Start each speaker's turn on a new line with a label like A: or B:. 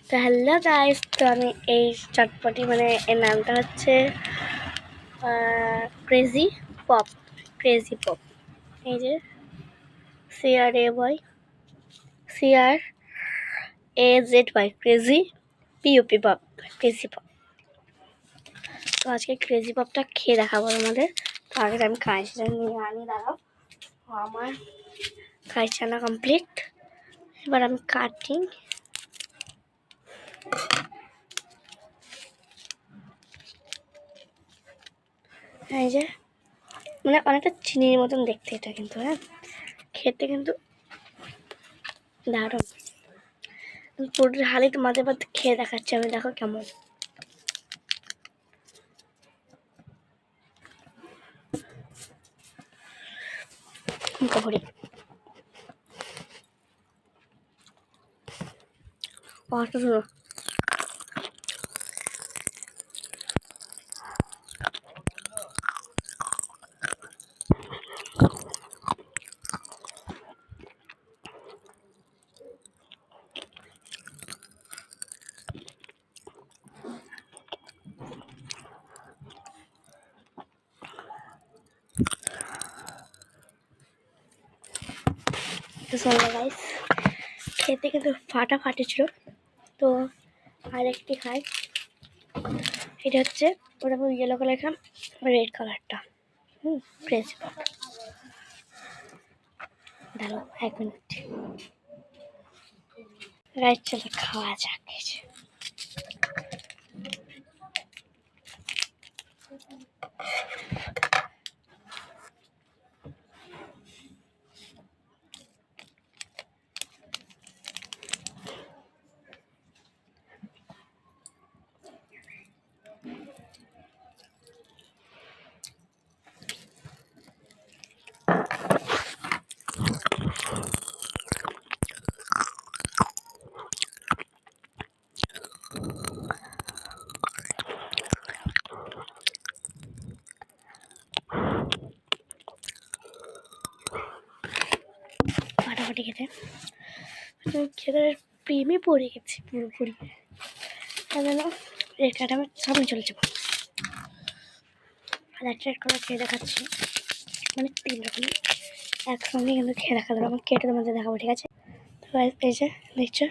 A: তো hello guys, তো আমি এই চটপটি মানে এর নামটা হচ্ছে ক্রেজি পপ। এই যে CRAZY crazy pop, crazy pop. তো আজকে ক্রেজি পপটা খেয়ে দেখাবো আমাদের। তো আগে আমি কাঁচিটা নিয়ে আনি, দাঁড়াও। আমার কাঁচি আনা কমপ্লিট। এবার আমি কাটি। এই যে মানে অনেকটা চিনির মতন দেখতে এটা, কিন্তু হ্যাঁ খেতে কিন্তু দারুণ। পুরো হালি তোমাদের মধ্যে খেয়ে দেখাচ্ছি আমি, দেখো কেমন। শুনো, গাইস খেতে কিন্তু ফাটাফাটি ছিল। তো আরেকটি খাই, এটা হচ্ছে ওটা ইয়েলো কালার, রেড কালারটা। Crazy pop. দাঁড়াও 1 মিনিট গাইস, চলো খাওয়া যাক। ফাটাফাটি খেতে খেতে প্রেমে পড়ে গেছি পুরোপুরি। কেন রেড কালারটা আমার সামনে চলে যাবো। আর একটা রেড কালার খেয়ে দেখাচ্ছি, মানে 3 রকম একসঙ্গে কিন্তু খেয়ে দেখা যাবে। আমার কেটে তোমাদের দেখাবো, ঠিক আছে? তো এই যে দেখছো